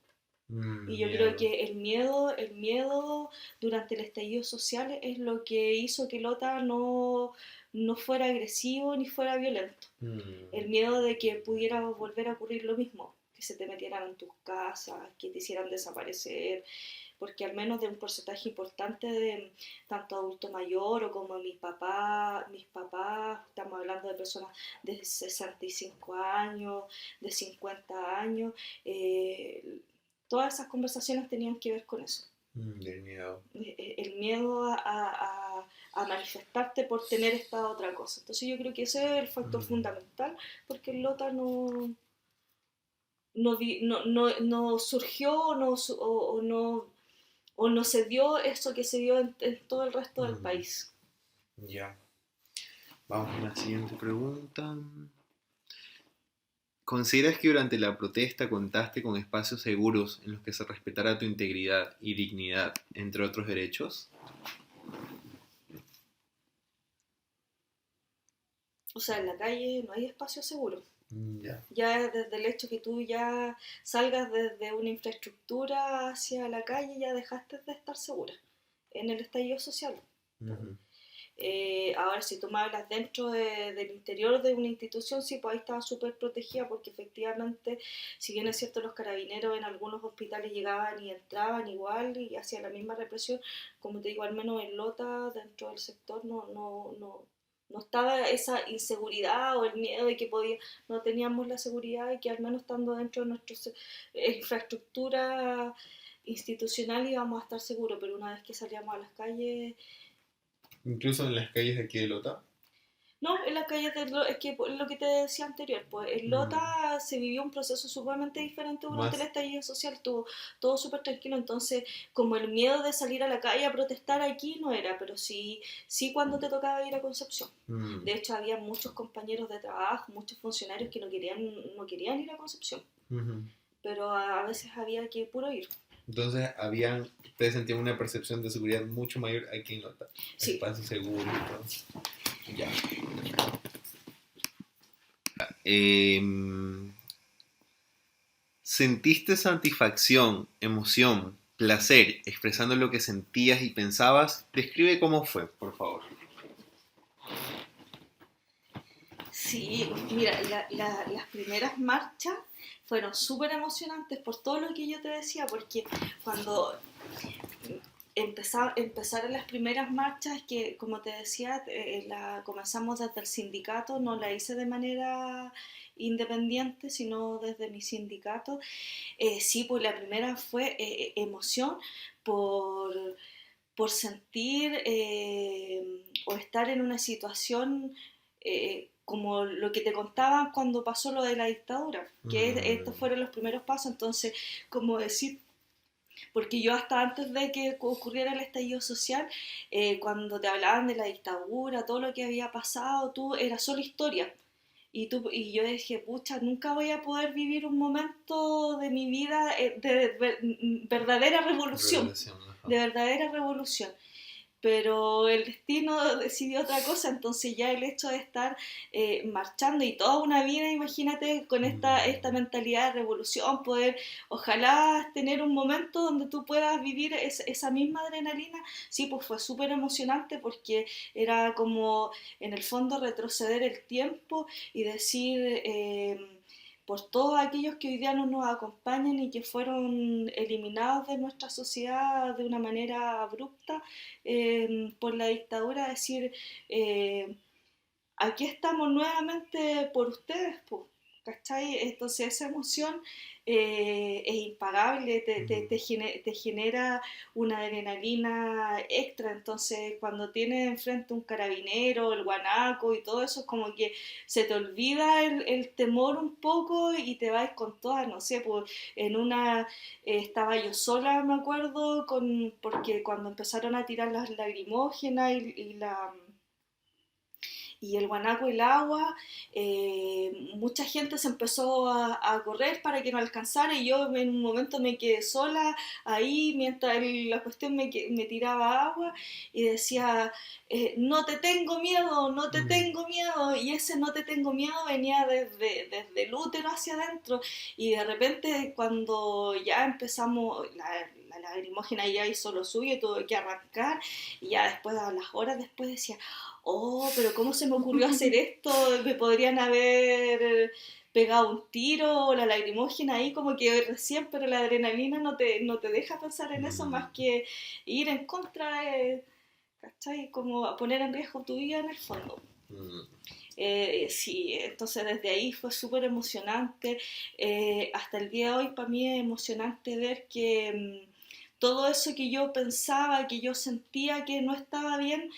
Y yo creo miedo. que el miedo durante el estallido social es lo que hizo que Lota no fuera agresivo ni fuera violento. El Mm, miedo de que pudiera volver a ocurrir lo mismo, que se te metieran en tus casas, que te hicieran desaparecer, porque al menos de un porcentaje importante de tanto adulto mayor o como mis papás, estamos hablando de personas de 65 años, de 50 años, todas esas conversaciones tenían que ver con eso. del miedo. El miedo a manifestarte por tener esta otra cosa. Entonces yo creo que ese es el factor Mm, fundamental, porque el Lota no surgió o no se dio eso que se dio en todo el resto del mm, país. ya. Vamos a la siguiente pregunta. ¿Consideras que durante la protesta contaste con espacios seguros en los que se respetara tu integridad y dignidad, entre otros derechos? O sea, en la calle no hay espacio seguro. Ya. Ya desde el hecho que tú ya salgas desde una infraestructura hacia la calle, ya dejaste de estar segura en el estallido social. Ujú. Ahora, si tú me hablas dentro del interior de una institución, sí, pues ahí estaba súper protegida porque efectivamente, si bien es cierto, los carabineros en algunos hospitales llegaban y entraban igual y hacían la misma represión, como te digo, al menos en Lota, dentro del sector, no estaba esa inseguridad o el miedo de que no teníamos la seguridad de que al menos estando dentro de nuestra infraestructura institucional íbamos a estar seguros, pero una vez que salíamos a las calles. Incluso en las calles de aquí de Lota. No, en las calles es que lo que te decía anterior, pues en Mm, Lota se vivió un proceso sumamente diferente durante el más. estallido social, estuvo todo súper tranquilo, entonces como el miedo de salir a la calle a protestar aquí no era, pero sí cuando te tocaba ir a Concepción. Mm, De hecho había muchos compañeros de trabajo, muchos funcionarios que no querían ir a Concepción, ujú. pero a veces había que puro ir. Entonces, ustedes sentían una percepción de seguridad mucho mayor aquí en Lota. Sí, Espacio seguro y todo. Ya. Em, ¿Sentiste satisfacción, emoción, placer expresando lo que sentías y pensabas? Describe cómo fue, por favor. sí, mira, las primeras marchas fueron súper emocionantes por todo lo que yo te decía, porque cuando empezaron las primeras marchas, que como te decía, comenzamos desde el sindicato, no la hice de manera independiente, sino desde mi sindicato. Sí, pues la primera fue emoción por, por sentir o estar en una situación como lo que te contaban cuando pasó lo de la dictadura, que estos Mm, fueron los primeros pasos, entonces, como decir, porque yo hasta antes de que ocurriera el estallido social, cuando te hablaban de la dictadura, todo lo que había pasado, tú era solo historia. Y yo dije, pucha, nunca voy a poder vivir un momento de mi vida verdadera revolución, revelación, ajá. de verdadera revolución. pero el destino decidió otra cosa, entonces ya el hecho de estar marchando y toda una vida, imagínate, con esta Mm, mentalidad de revolución, poder, ojalá tener un momento donde tú puedas vivir esa misma adrenalina, sí, pues fue súper emocionante porque era como en el fondo retroceder el tiempo y decir... por todos aquellos que hoy día no nos acompañan y que fueron eliminados de nuestra sociedad de una manera abrupta por la dictadura, decir, eh, aquí estamos nuevamente por ustedes, pues, ¿cachai? Entonces esa emoción es impagable, mm, te genera una adrenalina extra, entonces cuando tienes enfrente un carabinero, el guanaco y todo eso, es como que se te olvida el temor un poco y te vas con todas, no sé, pues en una estaba yo sola, me acuerdo, porque cuando empezaron a tirar las lagrimógenas y el guanaco y el agua, mucha gente se empezó a correr para que no alcanzara y yo en un momento me quedé sola ahí mientras la cuestión me tiraba agua y decía, no te tengo miedo, no te mm, tengo miedo, y ese no te tengo miedo venía desde el útero hacia adentro y de repente cuando ya empezamos la lagrimógena ya hizo lo suyo y tuve que arrancar y ya después a las horas después decía, oh, pero ¿cómo se me ocurrió hacer esto? Me podrían haber pegado un tiro o la lagrimógena ahí como que recién, pero la adrenalina no te deja pensar en eso mm, más que ir en contra de, ¿cachai? Como a poner en riesgo tu vida en el fondo. mm, Sí, entonces desde ahí fue súper emocionante. Hasta el día de hoy para mí es emocionante ver que todo eso que yo pensaba, que yo sentía que no estaba bien,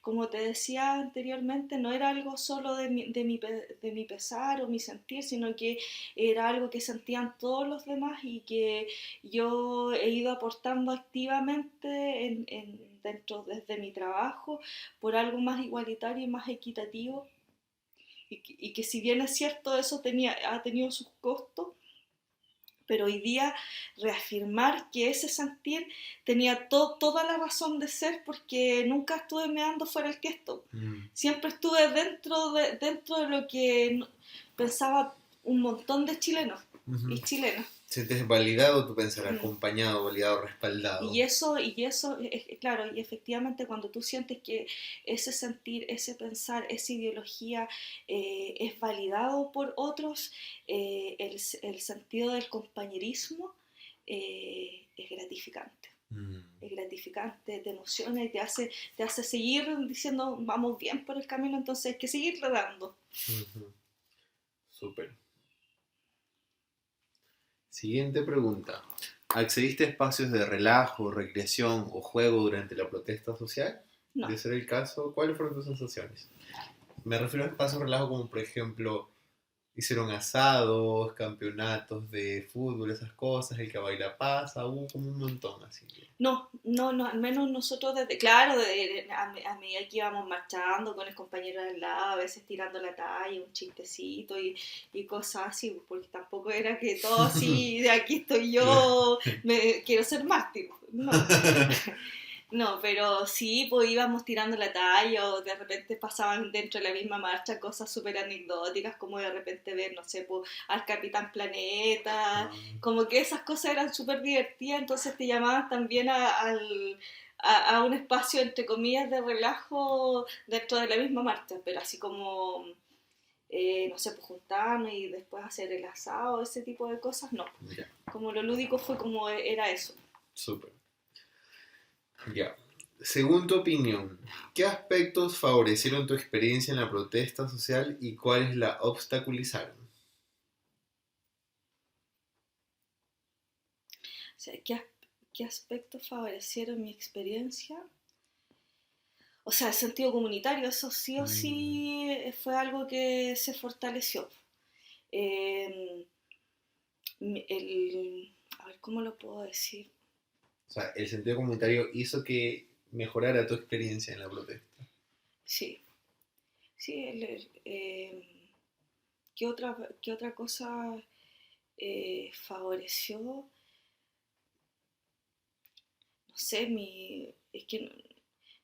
como te decía anteriormente, no era algo solo de mi pesar o mi sentir, sino que era algo que sentían todos los demás y que yo he ido aportando activamente dentro desde mi trabajo por algo más igualitario y más equitativo y que si bien es cierto eso ha tenido sus costos, pero hoy día reafirmar que ese sentir tenía toda la razón de ser porque nunca estuve meando fuera el tiesto. mm. Siempre estuve dentro de lo que pensaba un montón de chilenos Ujú. y chilenas. Sientes validado tu pensar, Mm. acompañado, validado, respaldado. Y eso, claro, y efectivamente cuando tú sientes que ese sentir, ese pensar, esa ideología es validado por otros, el sentido del compañerismo es gratificante. Mm, Es gratificante, te emociona y te hace seguir diciendo vamos bien por el camino, entonces hay que seguirle dando. ujú. Súper. Siguiente pregunta. ¿Accediste a espacios de relajo, recreación o juego durante la protesta social? No, De ser el caso, ¿cuáles fueron tus sensaciones? Me refiero a espacios de relajo como, por ejemplo, hicieron asados, campeonatos de fútbol, esas cosas, el que baila pasa, hubo como un montón así. no, no, no, al menos nosotros desde, claro, a medida que íbamos marchando con el compañero al lado, a veces tirando la talla, un chistecito y cosas así, porque tampoco era que todo así, de aquí estoy Claro. yo, quiero ser mártir, no. No, pero sí, pues íbamos tirando la talla o de repente pasaban dentro de la misma marcha cosas súper anecdóticas como de repente ver, no sé, pues al Capitán Planeta, Ah, como que esas cosas eran súper divertidas, entonces te llamaban también a un espacio, entre comillas, de relajo dentro de la misma marcha, pero así como, no sé, pues juntarnos y después hacer el asado, ese tipo de cosas, no. ya, Como lo lúdico fue como era eso. súper. Ya. Según tu opinión, ¿qué aspectos favorecieron tu experiencia en la protesta social y cuáles la obstaculizaron? O sea, ¿qué aspectos favorecieron mi experiencia? O sea, el sentido comunitario, eso sí o Mm, sí fue algo que se fortaleció. Eh, a ver, ¿cómo lo puedo decir? o sea, el sentido comunitario hizo que mejorara tu experiencia en la protesta. Sí, sí, ¿qué otra cosa favoreció? No sé, es que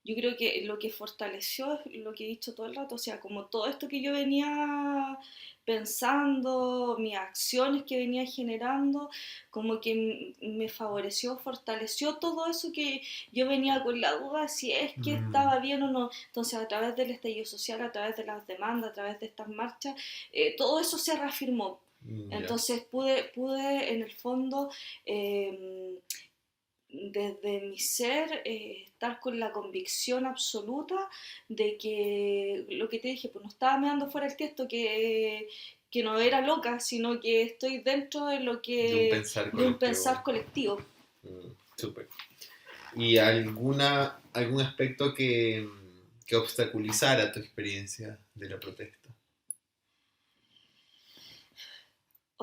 yo creo que lo que fortaleció es lo que he dicho todo el rato, o sea, como todo esto que yo venía pensando, mis acciones que venía generando, como que me favoreció, fortaleció todo eso que yo venía con la duda si es que Mm, estaba bien o no. Entonces, a través del estallido social, a través de las demandas, a través de estas marchas, todo eso se reafirmó. ya. Entonces pude en el fondo eh, desde mi ser estar con la convicción absoluta de que lo que te dije, pues no estaba meando fuera el tiesto, que no era loca, sino que estoy dentro de lo De un que pensar de un colectivo. pensar colectivo. Súper. ¿Y algún aspecto que obstaculizara tu experiencia de la protesta?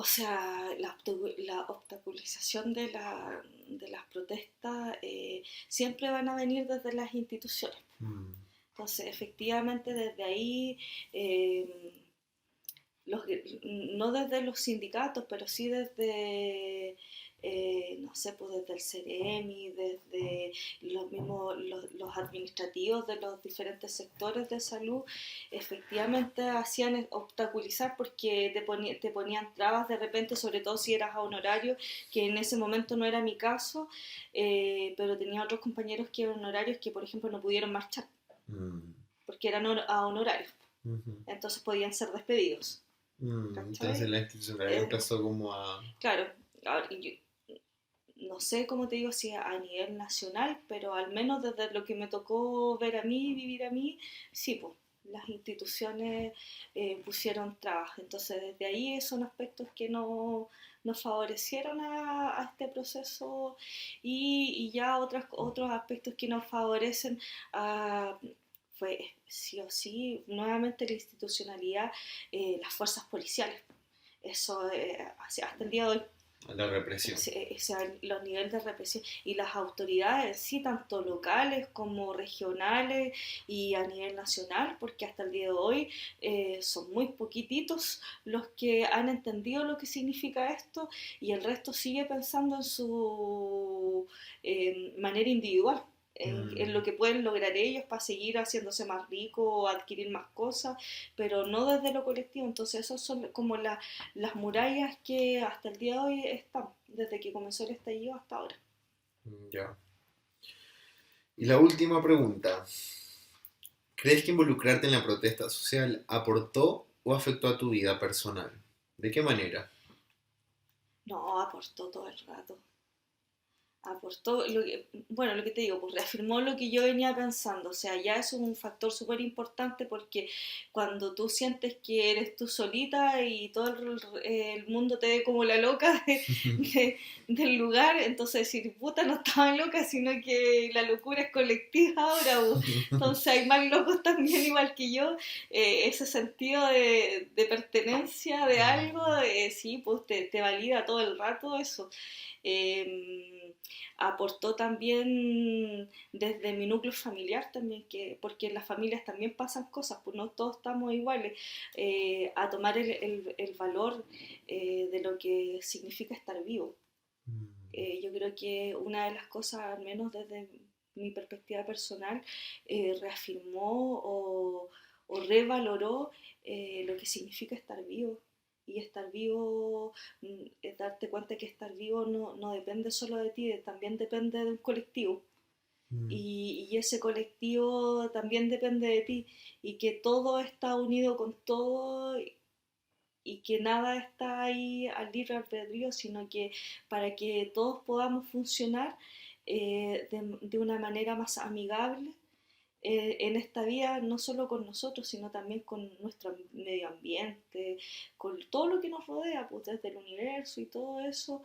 O sea, la obstaculización de las protestas siempre van a venir desde las instituciones. Mm, Entonces, efectivamente, desde ahí eh, los, no desde los sindicatos, pero sí desde, no sé, pues desde el CEREMI, desde los mismos, los administrativos de los diferentes sectores de salud, efectivamente hacían obstaculizar porque te ponían trabas de repente, sobre todo si eras a honorario, que en ese momento no era mi caso, pero tenía otros compañeros que eran honorarios que, por ejemplo, no pudieron marchar mm, porque eran a honorarios, ujú. entonces podían ser despedidos. Entonces ¿Cachai? la institucionalidad Eh, empezó como a... claro, ahora, yo no sé cómo te digo si a nivel nacional, pero al menos desde lo que me tocó ver a mí, vivir a mí, sí, pues, las instituciones pusieron trabas. Entonces, desde ahí son aspectos que no nos favorecieron a este proceso y ya otros aspectos que nos favorecen a, fue sí o sí, nuevamente la institucionalidad, las fuerzas policiales. Eso hasta el día de hoy A la represión. los niveles de represión y las autoridades, sí, tanto locales como regionales y a nivel nacional, porque hasta el día de hoy son muy poquititos los que han entendido lo que significa esto y el resto sigue pensando en su manera individual. En Mm, lo que pueden lograr ellos para seguir haciéndose más ricos o adquirir más cosas, pero no desde lo colectivo. Entonces, esas son como las murallas que hasta el día de hoy están, desde que comenzó el estallido hasta ahora. ya. Y la última pregunta. ¿Crees que involucrarte en la protesta social aportó o afectó a tu vida personal? ¿De qué manera? No, aportó todo el rato. Aportó, bueno, lo que te digo, pues reafirmó lo que yo venía pensando, o sea, ya eso es un factor súper importante porque cuando tú sientes que eres tú solita y todo el mundo te ve como la loca del lugar, entonces decir, puta, no estaba loca, sino que la locura es colectiva ahora, entonces hay más locos también igual que yo, ese sentido de pertenencia de algo, sí, pues te valida todo el rato eso. Eh, Aportó también desde mi núcleo familiar también, porque en las familias también pasan cosas, pues no todos estamos iguales, a tomar el valor de lo que significa estar vivo. Yo creo que una de las cosas, al menos desde mi perspectiva personal, reafirmó o revaloró lo que significa estar vivo. Y estar vivo, es darte cuenta que estar vivo no depende solo de ti, también depende de un colectivo. Mm, Y ese colectivo también depende de ti. Y que todo está unido con todo y que nada está ahí al libre albedrío, sino que para que todos podamos funcionar de una manera más amigable en esta vida, no solo con nosotros, sino también con nuestro medio ambiente, con todo lo que nos rodea, pues desde el universo y todo eso.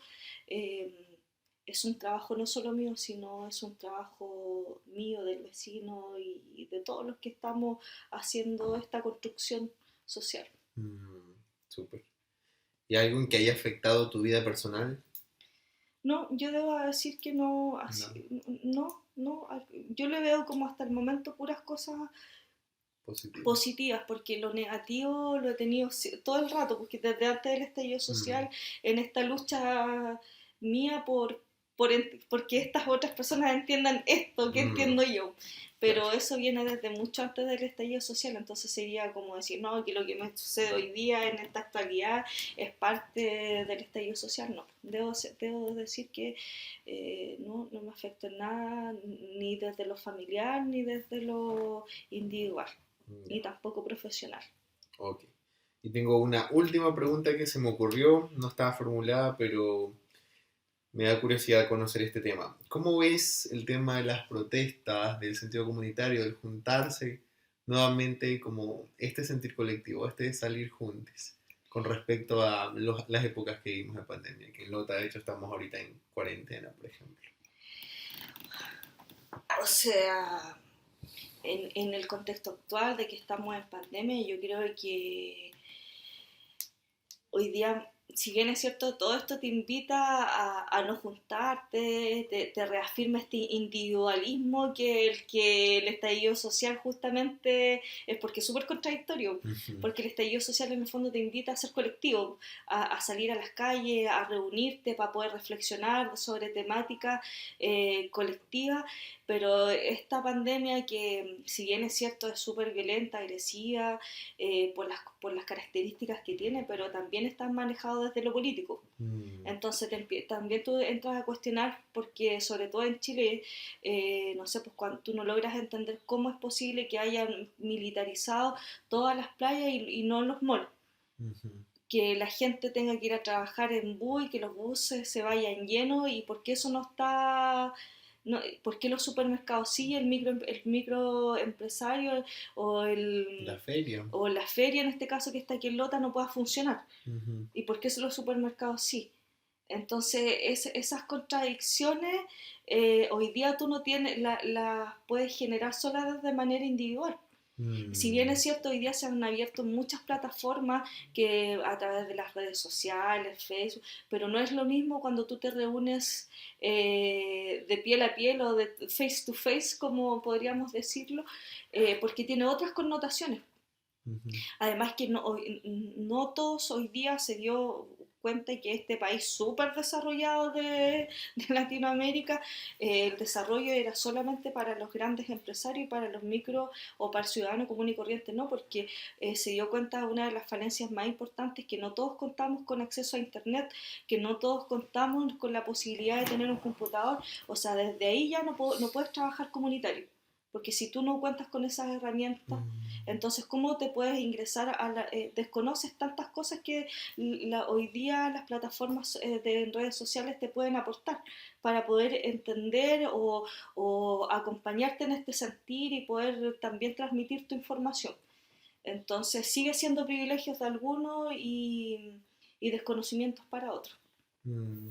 eh, es un trabajo no solo mío, sino es un trabajo mío, del vecino y de todos los que estamos haciendo esta construcción social. mm, súper. ¿Y algo en que haya afectado tu vida personal? No, yo debo decir que no, No, no, yo le veo como hasta el momento puras cosas positivo. positivas, porque lo negativo lo he tenido todo el rato, porque desde antes del estallido Mm, social, en esta lucha mía porque estas otras personas entiendan esto que entiendo yo. Pero Claro. eso viene desde mucho antes del estallido social, entonces sería como decir, no, que lo que me sucede hoy día en esta actualidad es parte del estallido social. No, debo decir que no me afecta en nada, ni desde lo familiar, ni desde lo individual, Ya, ni tampoco profesional. ok. Y tengo una última pregunta que se me ocurrió, no estaba formulada, pero me da curiosidad conocer este tema. ¿Cómo ves el tema de las protestas, del sentido comunitario, del juntarse nuevamente como este sentir colectivo, este de salir juntos, con respecto a las épocas que vivimos de pandemia? Que en Lota, de hecho, estamos ahorita en cuarentena, por ejemplo. O sea, en el contexto actual de que estamos en pandemia, yo creo que hoy día, si bien es cierto, todo esto te invita a no juntarte, te reafirma este individualismo que el estallido social justamente es porque es súper contradictorio, Ujú. porque el estallido social en el fondo te invita a ser colectivo, a salir a las calles, a reunirte para poder reflexionar sobre temáticas colectivas, pero esta pandemia que si bien es cierto es súper violenta, agresiva, por las características que tiene, pero también están manejados desde lo político. Mm, Entonces también tú entras a cuestionar, porque sobre todo en Chile, no sé, pues cuando tú no logras entender cómo es posible que hayan militarizado todas las playas y no los malls, ujú, que la gente tenga que ir a trabajar en bus y que los buses se vayan llenos y por qué eso no está, no, por qué los supermercados sí, el microempresario o, la feria. o la feria en este caso que está aquí en Lota no pueda funcionar Ujú, y por qué los supermercados sí. Entonces esas contradicciones hoy día tú no tienes, las puedes generar solas de manera individual. Si bien mm, es cierto, hoy día se han abierto muchas plataformas que a través de las redes sociales, Facebook, pero no es lo mismo cuando tú te reúnes de piel a piel o de face to face, como podríamos decirlo, porque tiene otras connotaciones. ujú, Además que no todos hoy día se dio cuenta que este país súper desarrollado de Latinoamérica, el desarrollo era solamente para los grandes empresarios y para los micro o para el ciudadano común y corriente, no, porque se dio cuenta de una de las falencias más importantes, que no todos contamos con acceso a internet, que no todos contamos con la posibilidad de tener un computador, o sea, desde ahí ya no puedes trabajar comunitario, porque si tú no cuentas con esas herramientas, mm, entonces, ¿cómo te puedes ingresar desconoces tantas cosas que hoy día las plataformas de redes sociales te pueden aportar para poder entender o acompañarte en este sentir y poder también transmitir tu información? Entonces, sigue siendo privilegios de algunos y desconocimientos para otros. mm.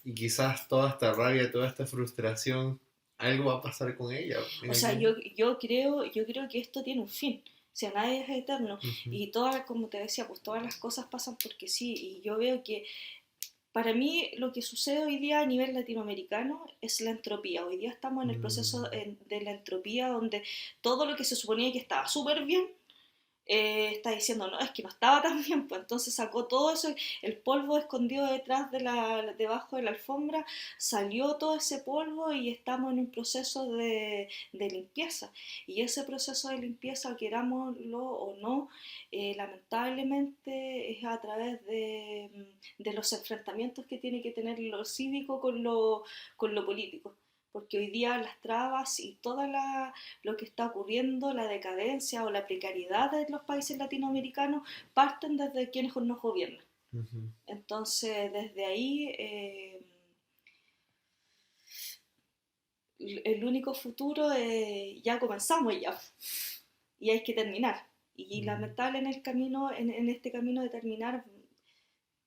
Y quizás toda esta rabia, toda esta frustración, algo va a pasar con ella en O sea, algún... yo creo que esto tiene un fin. O sea, nadie es eterno. Ujú, Y todas, como te decía, pues todas las cosas pasan porque sí. Y yo veo que para mí lo que sucede hoy día a nivel latinoamericano es la entropía. Hoy día estamos en el proceso mm, de la entropía donde todo lo que se suponía que estaba súper bien está diciendo, no, es que no estaba tan bien, pues entonces sacó todo eso, el polvo escondido detrás debajo de la alfombra, salió todo ese polvo y estamos en un proceso de limpieza. Y ese proceso de limpieza, querámoslo o no, lamentablemente es a través de los enfrentamientos que tiene que tener lo cívico con lo político, porque hoy día las trabas y lo que está ocurriendo, la decadencia o la precariedad de los países latinoamericanos, parten desde quienes nos gobiernan. ujú, Entonces, desde ahí, el único futuro ya comenzamos ya, y hay que terminar. Y mm, lamentable en el camino, en este camino de terminar,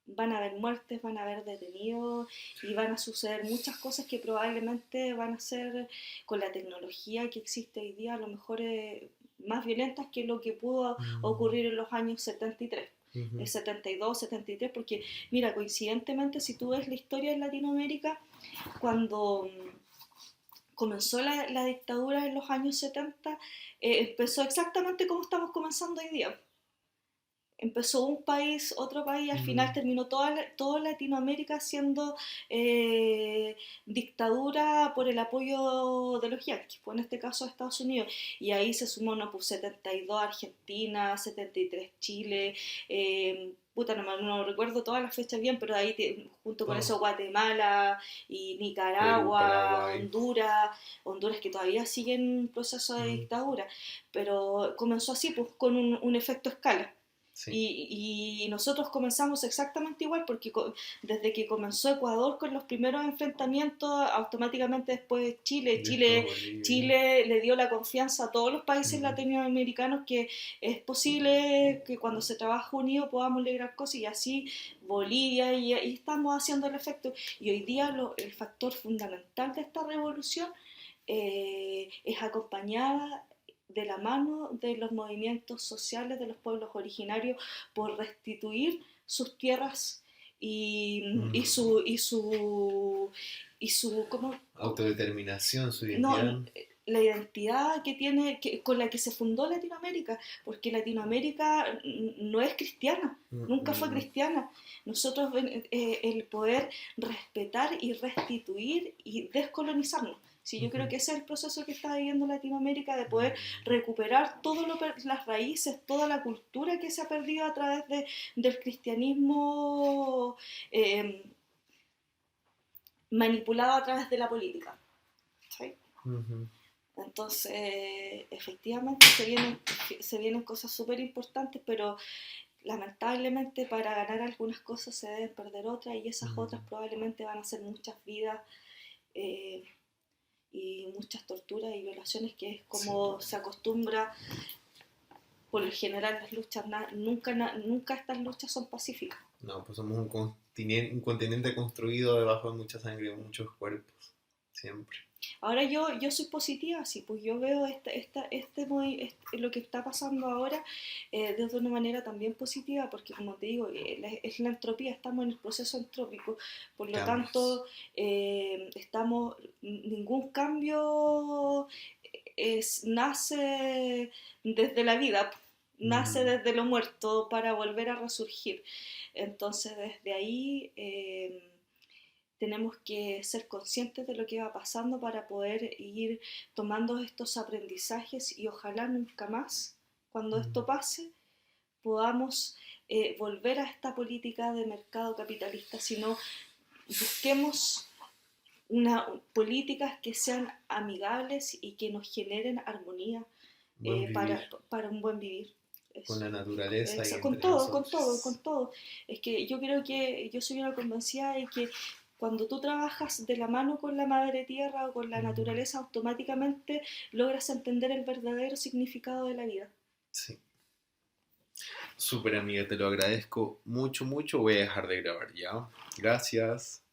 van a haber muertes, van a haber detenidos y van a suceder muchas cosas que probablemente van a ser con la tecnología que existe hoy día, a lo mejor más violentas que lo que pudo mm, ocurrir en los años 73. ujú, 72, 73, porque mira, coincidentemente si tú ves la historia en Latinoamérica, cuando comenzó la dictadura en los años 70, empezó exactamente como estamos comenzando hoy día, empezó un país, otro país, y al final Mm, terminó toda Latinoamérica siendo eh, dictadura por el apoyo de los yanquis, pues en este caso Estados Unidos. Y ahí se sumó, no, pues 72 Argentina, 73 Chile, puta, no recuerdo todas las fechas bien, pero ahí junto con eso todo. Guatemala y Perú, Nicaragua, Paraguay. Honduras que todavía siguen en proceso de Mm, dictadura, pero comenzó así, pues con un efecto escala. sí. Y nosotros comenzamos exactamente igual, porque desde que comenzó Ecuador con los primeros enfrentamientos, automáticamente después Después Bolivia. Chile le dio la confianza a todos los países Mm, latinoamericanos que es posible que cuando se trabaja unido podamos lograr cosas, y así Bolivia, y estamos haciendo el efecto. Y hoy día el factor fundamental de esta revolución es acompañada de la mano de los movimientos sociales de los pueblos originarios por restituir sus tierras y, y mm. su y su y su Autodeterminación, su no, identidad. la identidad que tiene con la que se fundó Latinoamérica, porque Latinoamérica no es cristiana, Mm, nunca fue mm, cristiana. Nosotros el poder respetar y restituir y descolonizarnos. Sí, yo creo ujú, que ese es el proceso que está viviendo Latinoamérica, de poder mm. recuperar las raíces, toda la cultura que se ha perdido a través del cristianismo eh, manipulado a través de la política. ¿Sí? Ujú. Entonces, efectivamente se vienen cosas súper importantes, pero lamentablemente para ganar algunas cosas se deben perder otras, y esas otras Mm, probablemente van a ser muchas vidas eh, y muchas torturas y violaciones, que es sí. como se acostumbra por lo general las luchas. Nunca estas luchas son pacíficas. No, pues somos un continente construido debajo de mucha sangre y muchos cuerpos. Siempre. Ahora yo soy positiva, sí, pues yo veo lo que está pasando ahora desde una manera también positiva, porque como te digo, es la entropía, estamos en el proceso entrópico, por lo Cambios. tanto, ningún cambio nace desde la vida, nace Ujú, desde lo muerto para volver a resurgir. Entonces, desde ahí tenemos que ser conscientes de lo que va pasando para poder ir tomando estos aprendizajes, y ojalá nunca más, cuando ujú. esto pase, podamos volver a esta política de mercado capitalista, sino busquemos políticas que sean amigables y que nos generen armonía Buen vivir para un buen vivir. con Eso. la naturaleza y Con entre todo, con todo, con nosotros. todo. Es que yo creo que yo soy una convencida de que cuando tú trabajas de la mano con la madre tierra o con la Mm, naturaleza, automáticamente logras entender el verdadero significado de la vida. sí. Súper amiga, te lo agradezco mucho, mucho. Voy a dejar de grabar ya. Gracias.